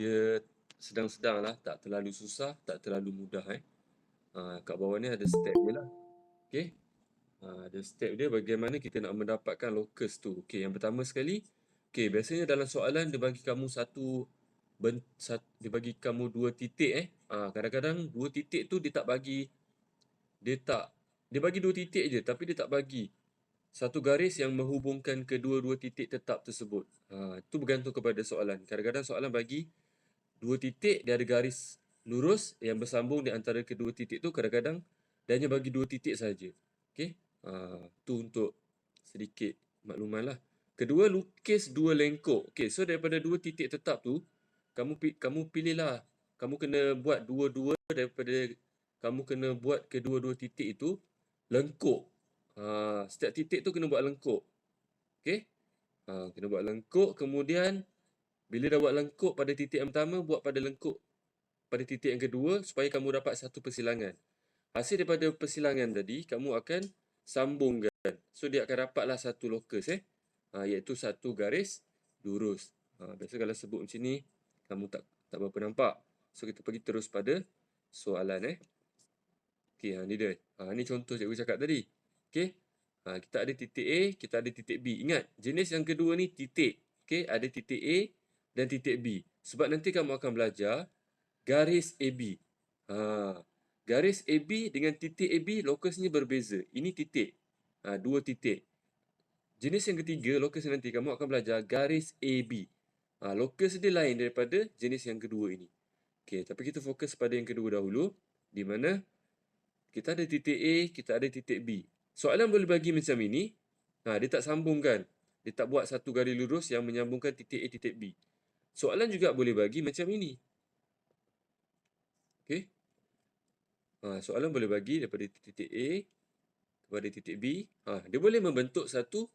Dia sedang-sedang lah, tak terlalu susah, tak terlalu mudah. Kat bawah ni ada step dia lah. Okay. Ada step dia bagaimana kita nak mendapatkan locus tu. Okay, yang pertama sekali, okay, biasanya dalam soalan dia bagi kamu dia bagi kamu dua titik. Kadang-kadang dua titik tu dia tak bagi, dia bagi dua titik je tapi dia tak bagi satu garis yang menghubungkan kedua-dua titik tetap tersebut. Itu bergantung kepada soalan. Kadang-kadang soalan bagi dua titik, dia ada garis lurus yang bersambung di antara kedua titik tu. Kadang-kadang dia hanya bagi dua titik saja. Okey. Tu untuk sedikit makluman lah. Kedua, lukis dua lengkok. Okey, so daripada dua titik tetap tu, kamu pilihlah. Kamu kena buat dua-dua daripada kamu kena buat kedua-dua titik itu lengkok. Setiap titik tu kena buat lengkok. Okey? Kena buat lengkok, kemudian bila dah buat lengkok pada titik yang pertama, buat pada lengkok pada titik yang kedua supaya kamu dapat satu persilangan. Hasil daripada persilangan tadi, kamu akan sambungkan. So, dia akan dapatlah satu locus, iaitu satu garis lurus. Biasa kalau sebut macam ni, kamu tak berapa nampak. So, kita pergi terus pada soalan. Okey, ni dia. Ni contoh cikgu cakap tadi. Okey. Kita ada titik A, kita ada titik B. Ingat, jenis yang kedua ni titik. Okey, ada titik A dan titik B. Sebab nanti kamu akan belajar garis AB. Garis AB dengan titik AB lokusnya berbeza. Ini titik. Dua titik. Jenis yang ketiga, lokus nanti kamu akan belajar garis AB. Lokus dia lain daripada jenis yang kedua ini. Okey, tapi kita fokus pada yang kedua dahulu, di mana kita ada titik A, kita ada titik B. Soalan boleh bagi macam ini. Dia tak sambungkan. Dia tak buat satu garis lurus yang menyambungkan titik A, titik B. Soalan juga boleh bagi macam ini. Okey. Soalan boleh bagi daripada titik A kepada titik B. Dia boleh membentuk satu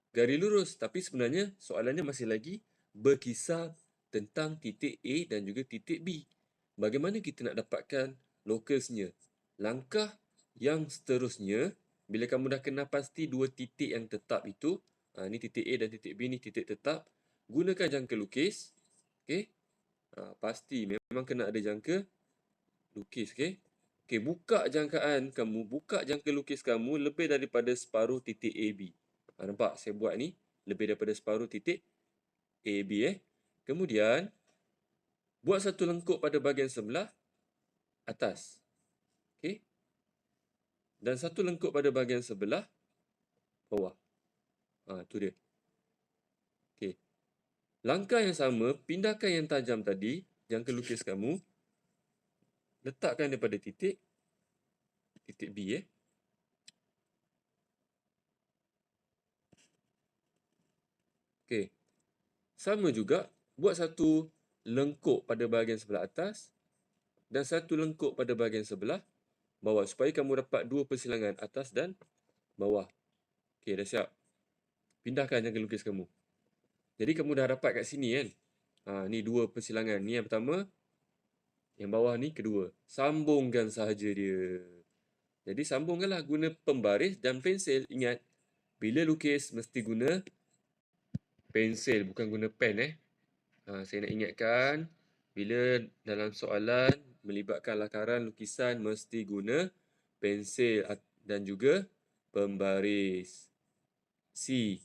garis lurus. Tapi sebenarnya soalannya masih lagi berkisar tentang titik A dan juga titik B. Bagaimana kita nak dapatkan lokusnya? Langkah yang seterusnya, bila kamu dah kenal pasti dua titik yang tetap itu, ni titik A dan titik B ni titik tetap, gunakan jangka lukis. Okey. Pasti memang kena ada jangka lukis. Okey, buka jangka lukis kamu lebih daripada separuh titik AB. Nampak saya buat ni lebih daripada separuh titik AB. Kemudian buat satu lengkok pada bahagian sebelah atas. Okey. Dan satu lengkok pada bahagian sebelah bawah. Tu dia. Okey. Langkah yang sama, pindahkan yang tajam tadi, jangka lukis kamu, letakkan daripada titik B. Okey. Sama juga, buat satu lengkok pada bahagian sebelah atas dan satu lengkok pada bahagian sebelah bawah supaya kamu dapat dua persilangan atas dan bawah. Okey, dah siap. Pindahkan jangka lukis kamu. Jadi kamu dah dapat kat sini kan. Ni dua persilangan. Ni yang pertama, yang bawah ni kedua. Sambungkan sahaja dia. Jadi sambungkanlah guna pembaris dan pensel. Ingat, bila lukis mesti guna pensel, bukan guna pen. Saya nak ingatkan, bila dalam soalan melibatkan lakaran lukisan mesti guna pensel dan juga pembaris. C.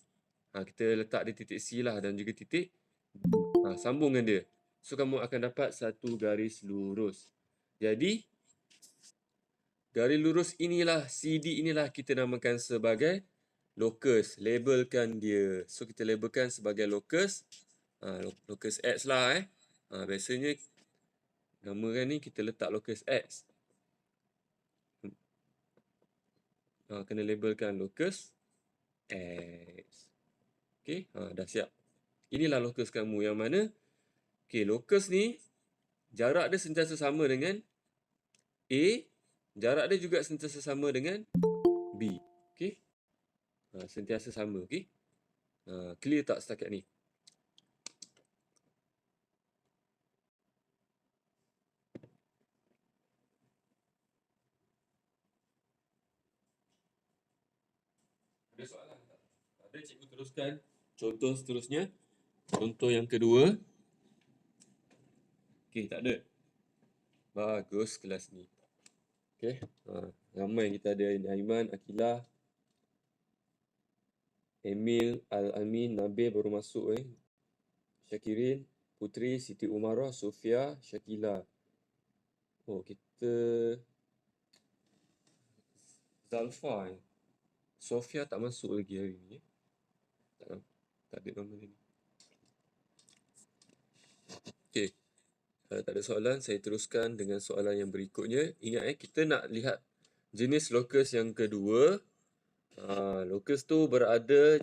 Kita letak di titik C lah dan juga titik B. Sambungkan dia. So, kamu akan dapat satu garis lurus. Jadi, garis lurus inilah, CD inilah kita namakan sebagai locus. Labelkan dia. So, kita labelkan sebagai locus. Locus X lah. Biasanya, namakan ni kita letak locus X. Kena labelkan locus X. Okey, dah siap. Inilah locus kamu yang mana. Okey, locus ni, jarak dia sentiasa sama dengan A. Jarak dia juga sentiasa sama dengan B. Okey. Sentiasa sama. Okey. Clear tak setakat ni? Ada soalan tak? Ada, cikgu teruskan. Contoh seterusnya. Contoh yang kedua. Okey, tak ada. Bagus kelas ni. Okey. Ramai kita ada Aiman, Akilah, Emil, Al-Amin, Nabil baru masuk Syakirin, Putri, Siti Umarah, Sofia, Syakila. Oh, kita Zalfa. Sofia tak masuk lagi hari ni. Tak ada nama dia ni. Okey. Kalau tak ada soalan, saya teruskan dengan soalan yang berikutnya. Ingat kita nak lihat jenis locus yang kedua. Locus tu berada,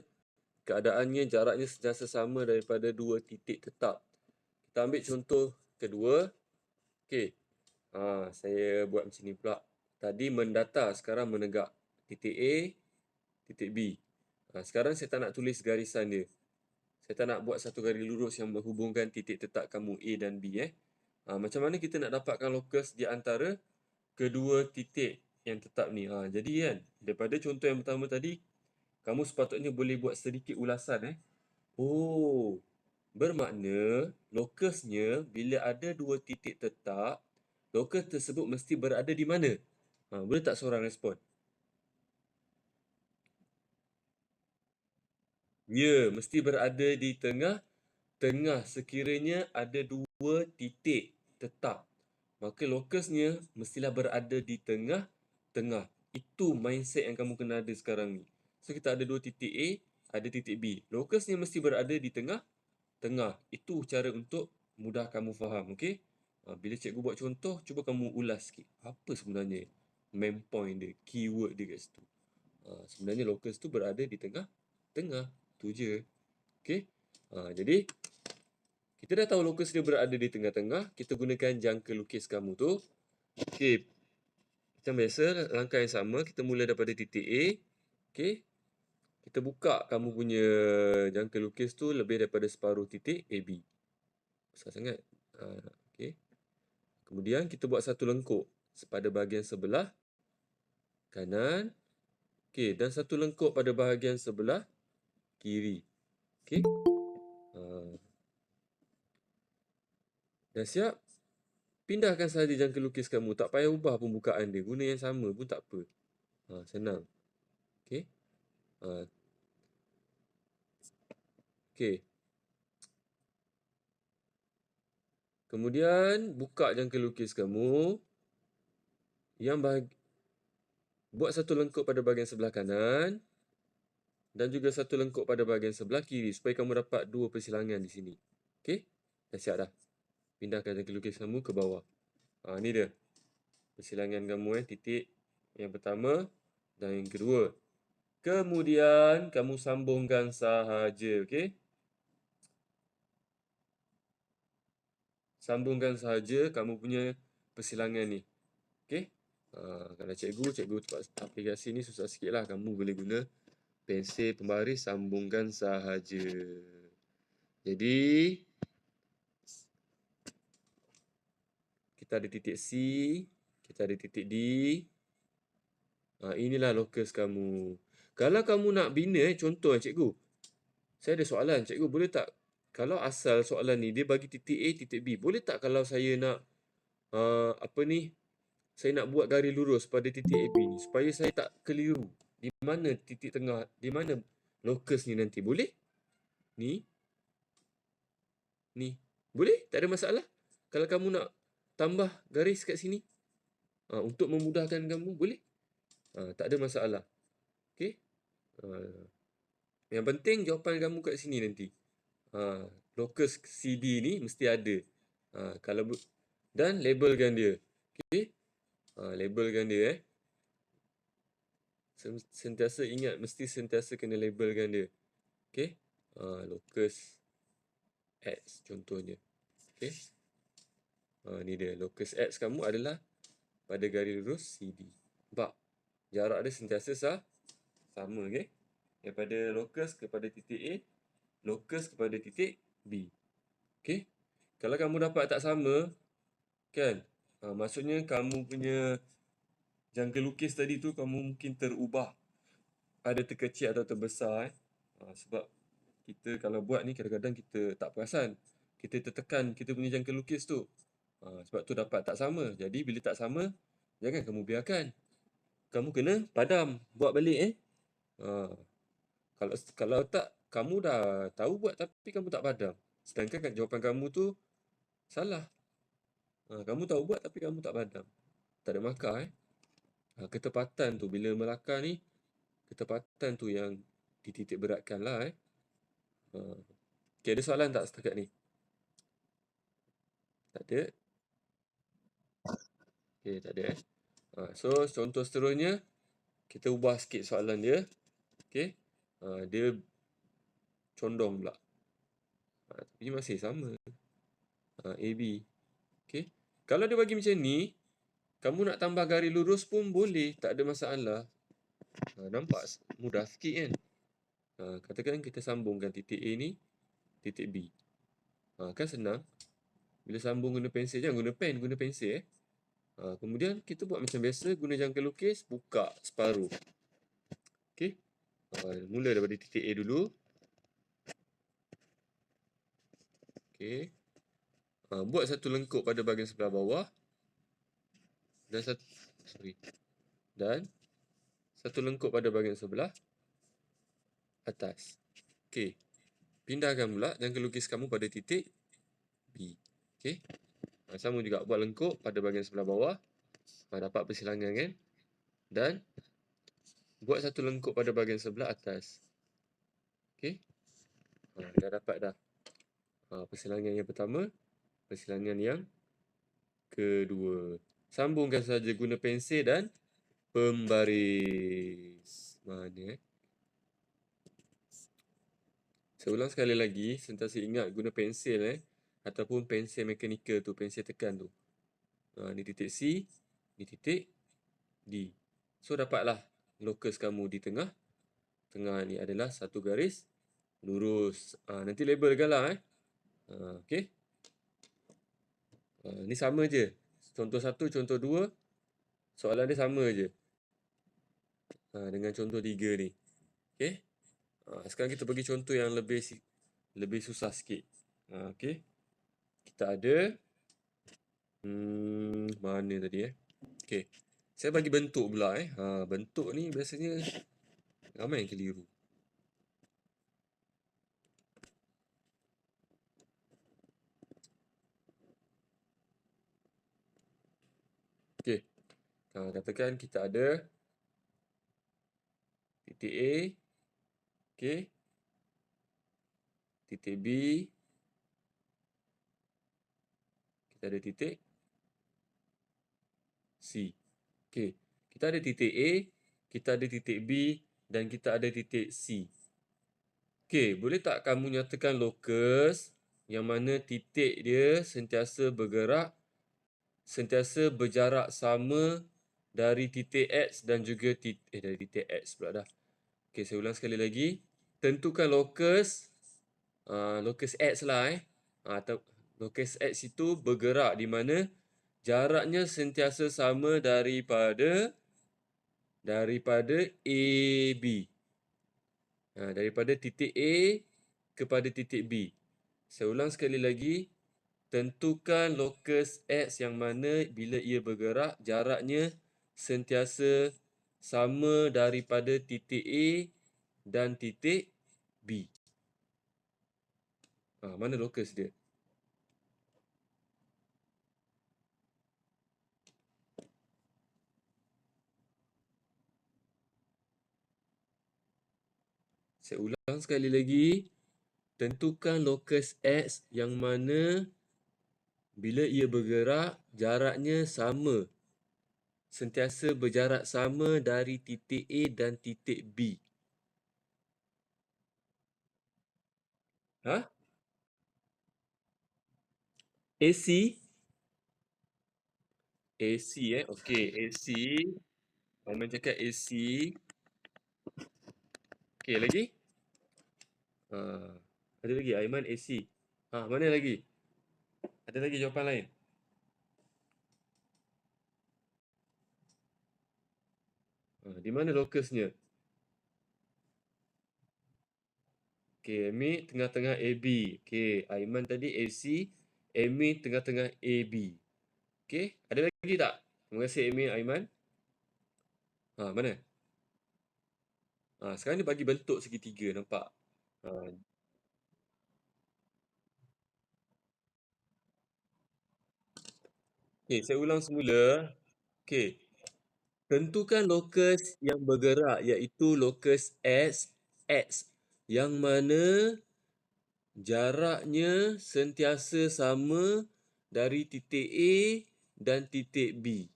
keadaannya jaraknya sentiasa sama daripada dua titik tetap. Kita ambil contoh kedua. Okey. Saya buat macam ni pula. Tadi mendatar, sekarang menegak. Titik A, titik B. Sekarang saya tak nak tulis garisan dia. Saya tak nak buat satu garis lurus yang menghubungkan titik tetap kamu A dan B. Macam mana kita nak dapatkan locus di antara kedua titik yang tetap ni? Jadi kan, daripada contoh yang pertama tadi, kamu sepatutnya boleh buat sedikit ulasan. Oh, bermakna lokusnya bila ada dua titik tetap, lokus tersebut mesti berada di mana? Boleh tak seorang respon? Ya, mesti berada di tengah sekiranya ada dua titik tetap. Maka lokusnya mestilah berada di tengah. Itu mindset yang kamu kena ada sekarang ni. So, kita ada dua titik A, ada titik B. Lokusnya mesti berada di tengah. Itu cara untuk mudah kamu faham, okey? Bila cikgu buat contoh, cuba kamu ulas sikit. Apa sebenarnya main point dia, keyword dia kat situ. Sebenarnya locus tu berada di tengah. Tu je. Okey? Jadi, kita dah tahu locus dia berada di tengah-tengah. Kita gunakan jangka lukis kamu tu. Okey. Macam biasa, langkah yang sama. Kita mula daripada titik A. Okey. Kita buka kamu punya jangka lukis tu lebih daripada separuh titik AB. Besar sangat. Okey. Kemudian kita buat satu lengkuk pada bahagian sebelah kanan. Okey. Dan satu lengkuk pada bahagian sebelah kiri. Okey. Dah siap? Pindahkan sahaja jangka lukis kamu. Tak payah ubah pembukaan dia. Guna yang sama pun tak apa. Senang. Okey. Okey. Kemudian, buka jangka lukis kamu. Buat satu lengkuk pada bahagian sebelah kanan. Dan juga satu lengkuk pada bahagian sebelah kiri. Supaya kamu dapat dua persilangan di sini. Okey. Dah siap dah. Pindahkan jangka lukis kamu ke bawah. Ni dia. Persilangan kamu titik yang pertama dan yang kedua. Kemudian kamu sambungkan sahaja, okey? Sambungkan sahaja kamu punya persilangan ni. Okey? Kalau cikgu tempat aplikasi ni susah sikit lah. Kamu boleh guna pensel pembaris, sambungkan sahaja. Jadi, kita ada titik C, kita ada titik D. Inilah locus kamu. Kalau kamu nak bina, contoh cikgu. Saya ada soalan, cikgu boleh tak? Kalau asal soalan ni, dia bagi titik A, titik B. Boleh tak kalau saya nak, saya nak buat garis lurus pada titik AB ni. Supaya saya tak keliru. Di mana titik tengah, di mana locus ni nanti. Boleh? Ni. Boleh? Tak ada masalah? Kalau kamu nak tambah garis kat sini. Untuk memudahkan kamu, boleh? Tak ada masalah. Okey? Yang penting jawapan kamu kat sini nanti. Locus CD ni mesti ada. Dan labelkan dia. Okey? Labelkan dia. Sentiasa ingat, mesti sentiasa kena labelkan dia. Okey? Locus X contohnya. Okey? Ni dia. Locus X kamu adalah pada garis lurus CD. Nampak? Jarak dia sentiasa sama. Okey? Daripada locus kepada titik A, locus kepada titik B. Okey? Kalau kamu dapat tak sama, kan? Maksudnya kamu punya jangka lukis tadi tu kamu mungkin terubah. Ada terkecil atau terbesar. Sebab kita kalau buat ni kadang-kadang kita tak perasan. Kita tertekan kita punya jangka lukis tu. Sebab tu dapat tak sama. Jadi bila tak sama, jangan kamu biarkan. Kamu kena padam. Buat balik Ha, kalau tak, kamu dah tahu buat tapi kamu tak padam. Sedangkan jawapan kamu tu salah. Kamu tahu buat tapi kamu tak padam. Tak ada markah Ketepatan tu bila melakar ni, ketepatan tu yang dititik beratkan lah Ha. Okay, ada soalan tak setakat ni? Tak ada? Okay, tak ada So, contoh seterusnya, kita ubah sikit soalan dia. Okay. Dia condong pula. Tapi masih sama. AB. Okay. Kalau dia bagi macam ni, kamu nak tambah garis lurus pun boleh. Tak ada masalah. Nampak mudah sikit kan? Katakan kita sambungkan titik A ni, titik B. Kan senang. Bila sambung guna pensel, jangan guna pen, guna pensel kemudian kita buat macam biasa, guna jangka lukis, buka separuh. Okay. Mula daripada titik A dulu. Okay. Buat satu lengkuk pada bahagian sebelah bawah. Dan satu lengkuk pada bahagian sebelah atas. Okay. Pindahkan pula jangka lukis kamu pada titik B. Okay. Sama juga, buat lengkuk pada bahagian sebelah bawah. Dapat persilangan kan. Dan buat satu lengkuk pada bahagian sebelah atas. Okay. Dah dapat dah. Persilangan yang pertama, persilangan yang kedua. Sambungkan saja guna pensel dan pembaris. Mana Saya ulang sekali lagi, sentiasa ingat guna pensel ataupun pensel mekanikal tu, pensel tekan tu. Ni titik C, ni titik D. So dapatlah lokus kamu di tengah. Tengah ni adalah satu garis lurus. Nanti labelkanlah okey. Ni sama je. Contoh 1, contoh 2, soalan dia sama je. Dengan contoh 3 ni. Okey. Sekarang kita bagi contoh yang lebih susah sikit. Okey. Kita ada mana tadi Okey. Saya bagi bentuk pula bentuk ni biasanya ramai yang keliru. Okey. Katakan kita ada titik A, okey. Titik B, kita ada titik C. Okey. Kita ada titik A, kita ada titik B dan kita ada titik C. Okey, boleh tak kamu nyatakan lokus yang mana titik dia sentiasa bergerak, sentiasa berjarak sama dari titik X dan juga dari titik X pula dah. Okey, saya ulang sekali lagi. Tentukan lokus X lah atau lokus X itu bergerak di mana jaraknya sentiasa sama daripada AB. Daripada titik A kepada titik B. Saya ulang sekali lagi. Tentukan lokus X yang mana bila ia bergerak, jaraknya sentiasa sama daripada titik A dan titik B. Mana lokus dia? Saya ulang sekali lagi. Tentukan lokus X yang mana bila ia bergerak, jaraknya sama. Sentiasa berjarak sama dari titik A dan titik B. AC? AC Okey, AC. Aiman cakap AC. Okey, lagi? Ada lagi Aiman AC. Mana lagi? Ada lagi jawapan lain? Di mana lokusnya? Okey, Amy tengah-tengah AB. Okey, Aiman tadi AC, Amy tengah-tengah AB. Okey, ada lagi tak? Terima kasih Amy Aiman. Mana? Sekarang dia bagi bentuk segitiga, nampak? Ha, okey, saya ulang semula. Okey, tentukan lokus yang bergerak iaitu lokus X yang mana jaraknya sentiasa sama dari titik A dan titik B.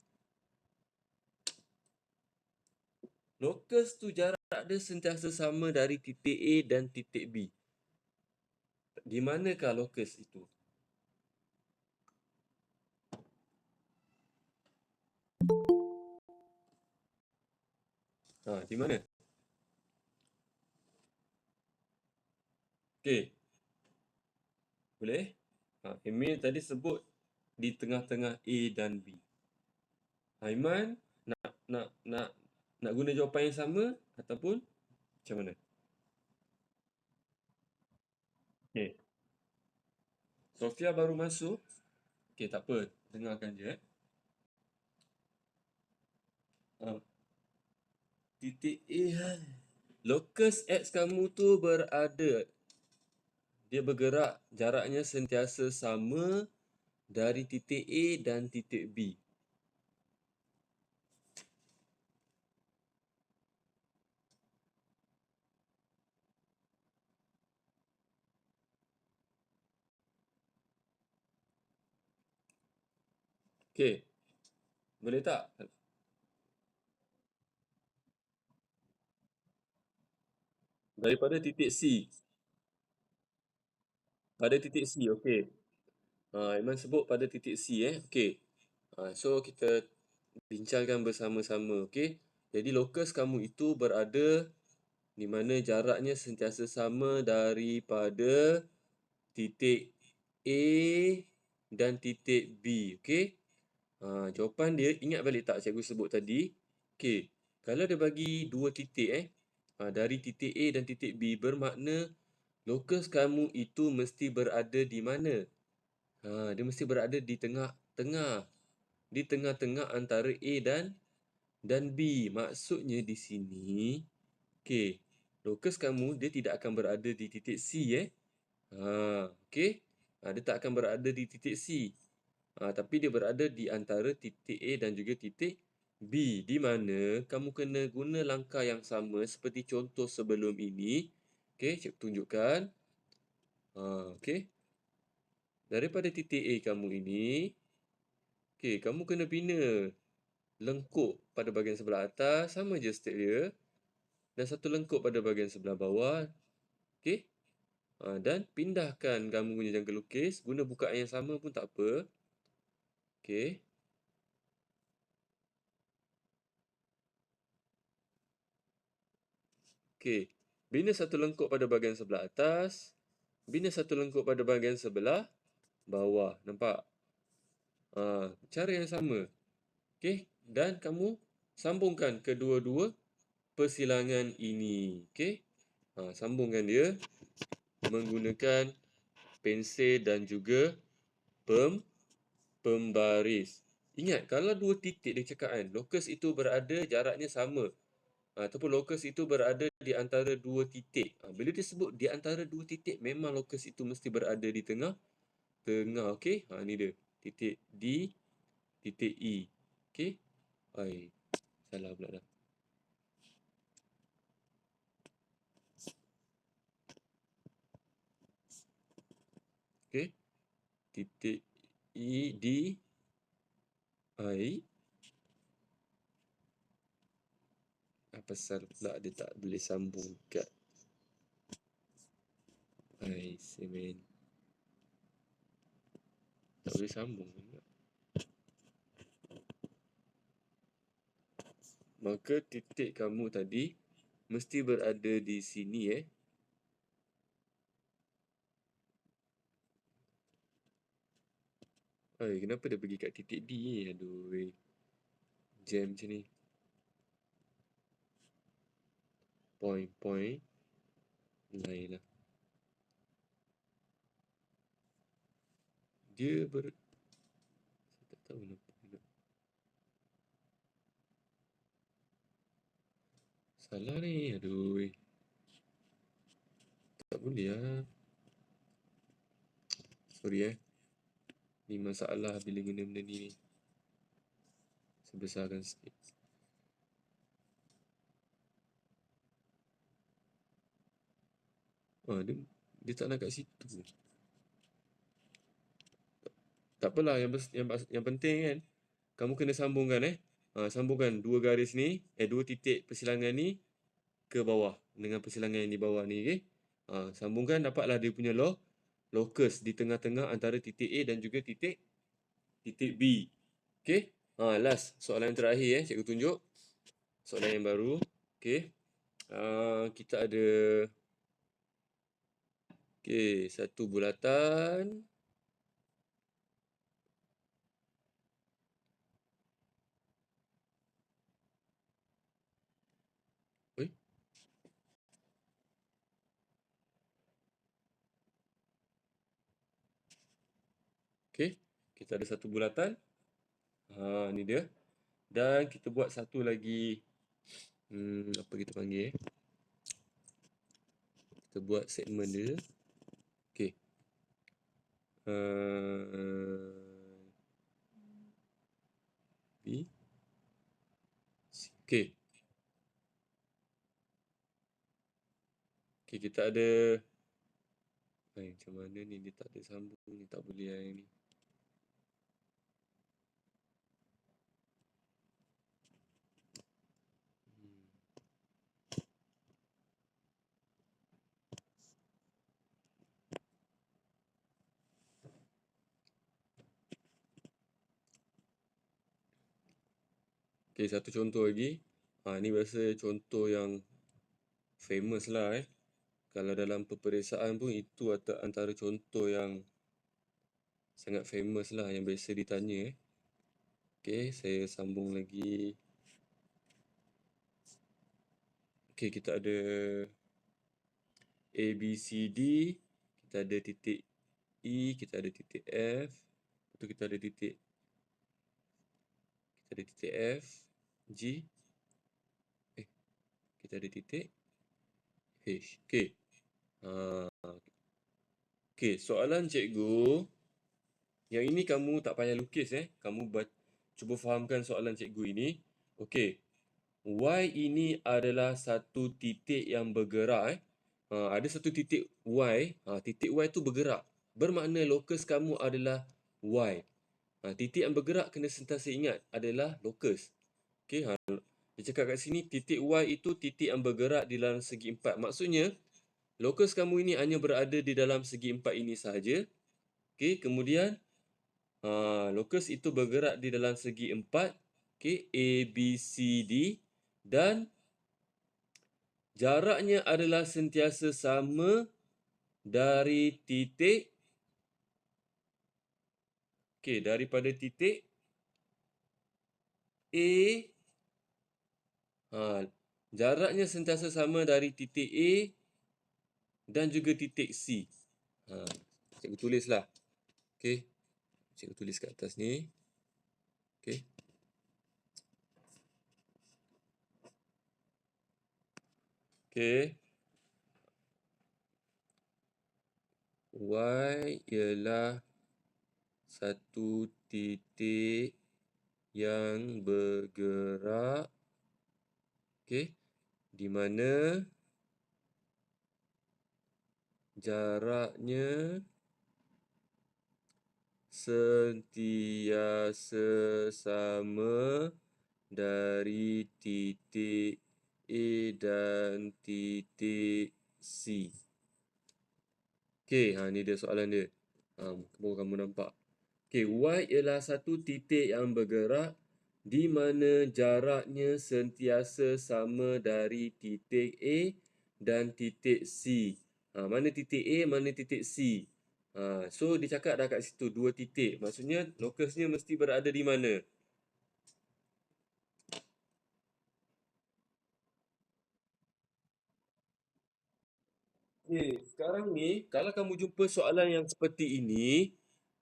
Lokus tu jarak dia sentiasa sama dari titik A dan titik B. Di manakah lokus itu? Di mana? Okey, boleh? Emil tadi sebut di tengah-tengah A dan B. Aiman nak guna jawapan yang sama ataupun macam mana? Okey. Sofia baru masuk. Okey, tak apa. Dengarkan je. Ah, titik A. Lokus X kamu tu berada. Dia bergerak jaraknya sentiasa sama dari titik A dan titik B. Okey, boleh tak? Daripada titik C. Pada titik C, okey. Iman sebut pada titik C, okey. So kita bincangkan bersama-sama, okey. Jadi lokus kamu itu berada di mana jaraknya sentiasa sama daripada titik A dan titik B, okey. Jawapan dia, ingat balik tak cikgu sebut tadi? Okey, kalau dia bagi dua titik dari titik A dan titik B, bermakna lokus kamu itu mesti berada di mana? Dia mesti berada di tengah-tengah. Di tengah-tengah antara A dan B. Maksudnya di sini, okey, lokus kamu dia tidak akan berada di titik C okey. Dia tak akan berada di titik C. Tapi dia berada di antara titik A dan juga titik B. Di mana kamu kena guna langkah yang sama seperti contoh sebelum ini. Okey, cikgu tunjukkan. Okey. Daripada titik A kamu ini, okey, kamu kena bina lengkuk pada bahagian sebelah atas, sama je step dia. Dan satu lengkuk pada bahagian sebelah bawah. Okey. Dan pindahkan kamu punya jangka lukis. Guna bukaan yang sama pun tak apa. Okey. Okey. Bina satu lengkuk pada bahagian sebelah atas. Bina satu lengkuk pada bahagian sebelah bawah. Nampak? Cara yang sama. Okey. Dan kamu sambungkan kedua-dua persilangan ini. Okey. Sambungkan dia menggunakan pensel dan juga pembaris. Ingat, kalau dua titik dia cakap kan, lokus itu berada jaraknya sama. Ataupun lokus itu berada di antara dua titik. Bila disebut di antara dua titik, memang lokus itu mesti berada di tengah. Okey? Ni dia. Titik D, titik E. Okey? Salah pula dah. Okey? Titik E, D, I. Apa pasal pula dia tak boleh sambung kat semen. Tak boleh sambung pula. Maka titik kamu tadi mesti berada di sini kenapa dia pergi kat titik D ni? Aduh, jam macam ni. Point lain lah. Dia Tak boleh nampak. Salah ni. Aduh. Tak boleh lah. Sorry Ni masalah bila guna benda ni. Sebesarkan sikit. Dia tak nak kat situ. Tak apalah, yang penting kan, kamu kena sambungkan sambungkan dua garis ni, dua titik persilangan ni ke bawah dengan persilangan yang di bawah ni, okey? Sambungkan, dapatlah dia punya locus di tengah-tengah antara titik A dan juga titik B. Okey? Last soalan yang terakhir cikgu tunjuk. Soalan yang baru. Okey. Kita ada satu bulatan. Okey, kita ada satu bulatan. Ni dia. Dan kita buat satu lagi, apa kita panggil Kita buat segmen dia. Okey. B. C. Okey. Okey, kita ada macam mana ni, dia tak ada sambung ni, tak boleh yang ni. Okey, satu contoh lagi. Ni biasa contoh yang famous lah Kalau dalam peperiksaan pun itu antara contoh yang sangat famous lah, yang biasa ditanya Okey, saya sambung lagi. Okey, kita ada A, B, C, D. Kita ada titik E, kita ada titik F. Lepas tu kita ada titik F, G. Kita ada titik H. Okey. Okey, soalan cikgu. Yang ini kamu tak payah lukis Kamu cuba fahamkan soalan cikgu ini. Okey. Y ini adalah satu titik yang bergerak Ada satu titik Y. Titik Y tu bergerak. Bermakna lokus kamu adalah Y. Titik yang bergerak kena sentiasa ingat adalah lokus. Okey, dia cakap kat sini titik Y itu titik yang bergerak di dalam segi empat. Maksudnya lokus kamu ini hanya berada di dalam segi empat ini sahaja. Okey, kemudian lokus itu bergerak di dalam segi empat. Okey, A, B, C, D. Dan jaraknya adalah sentiasa sama dari titik. Okey, daripada titik A. Jaraknya sentiasa sama dari titik A dan juga titik C. Cikgu tulislah. Okey. Cikgu tulis kat atas ni. Okey. Okey. Y ialah satu titik yang bergerak. Okey. Di mana jaraknya sentiasa sama dari titik A dan titik C. Okey, ni dia soalan dia. Kamu nampak. Okey, Y ialah satu titik yang bergerak di mana jaraknya sentiasa sama dari titik A dan titik C. Mana titik A, mana titik C. So, dia cakap dah kat situ, dua titik. Maksudnya, lokusnya mesti berada di mana? Okey, sekarang ni, kalau kamu jumpa soalan yang seperti ini,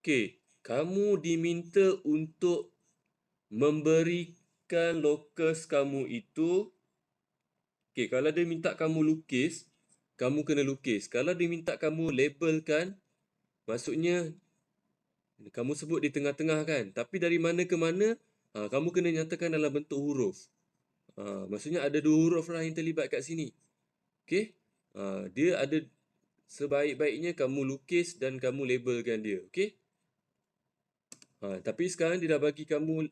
okey, kamu diminta untuk memberikan lokus kamu itu. Okey, kalau dia minta kamu lukis, kamu kena lukis. Kalau dia minta kamu labelkan, maksudnya kamu sebut di tengah-tengah kan. Tapi dari mana ke mana, kamu kena nyatakan dalam bentuk huruf. Maksudnya ada 2 huruf lah yang terlibat kat sini. Okey? Dia ada sebaik-baiknya kamu lukis dan kamu labelkan dia. Okey? Tapi sekarang dia dah bagi kamu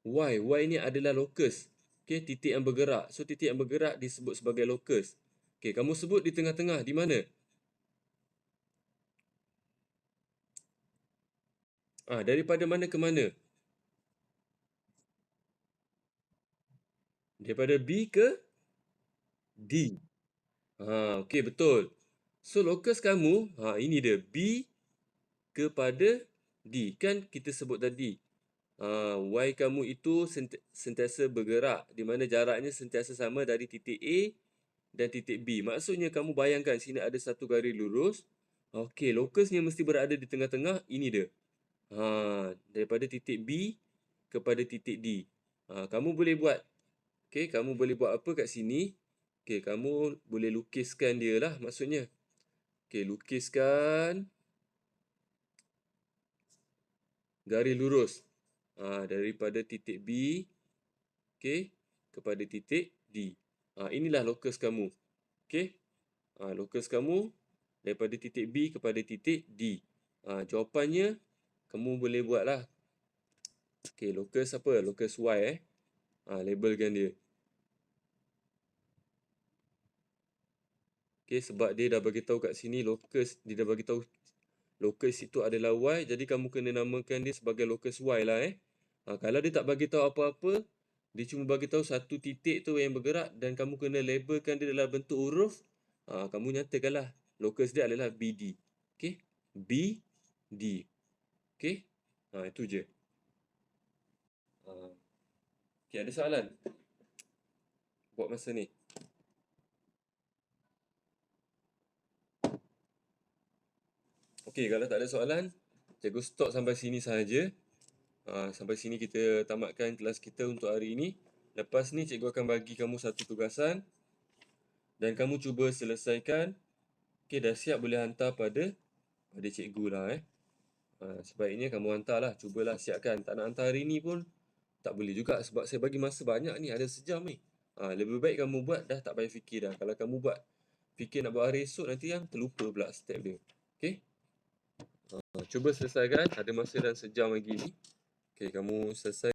Y. Y ni adalah lokus. Okey, titik yang bergerak. So, titik yang bergerak disebut sebagai lokus. Okey, kamu sebut di tengah-tengah. Di mana? Daripada mana ke mana? Daripada B ke D. Okey, betul. So, lokus kamu, ini dia. B kepada D. Kan kita sebut tadi. Y kamu itu sentiasa bergerak. Di mana jaraknya sentiasa sama dari titik A dan titik B. Maksudnya kamu bayangkan sini ada satu garis lurus. Okey, lokusnya mesti berada di tengah-tengah. Ini dia. Daripada titik B kepada titik D. Kamu boleh buat. Okey, kamu boleh buat apa kat sini? Okey, kamu boleh lukiskan dia lah maksudnya. Okey, lukiskan garis lurus. Daripada titik B, okey, kepada titik D. Inilah lokus kamu. Okey? Lokus kamu daripada titik B kepada titik D. Jawapannya kamu boleh buatlah. Okey, lokus apa? Lokus Y labelkan dia. Okey, sebab dia dah bagi tahu kat sini lokus, dia dah bagi tahu lokus itu adalah Y, jadi kamu kena namakan dia sebagai lokus Y lah Kalau dia tak bagi tahu apa-apa, dia cuma bagi tahu satu titik tu yang bergerak dan kamu kena labelkan dia dalam bentuk huruf, kamu nyatakanlah lokus dia adalah BD. Okey? BD. Okey? Itu je. Okey, ada soalan buat masa ni? Okey, kalau tak ada soalan, cikgu stop sampai sini sahaja. Sampai sini kita tamatkan kelas kita untuk hari ini. Lepas ni cikgu akan bagi kamu satu tugasan dan kamu cuba selesaikan. Okey, dah siap boleh hantar pada cikgu lah Sebaiknya kamu hantarlah, cubalah siapkan. Tak nak hantar hari ni pun tak boleh juga sebab saya bagi masa banyak ni, ada sejam ni. Lebih baik kamu buat dah, tak payah fikir dah. Kalau kamu buat fikir nak buat hari esok, nanti yang terlupa pula step dia. Okey? Cuba selesaikan, ada masa dalam sejam lagi ni. Okey, kamu selesai.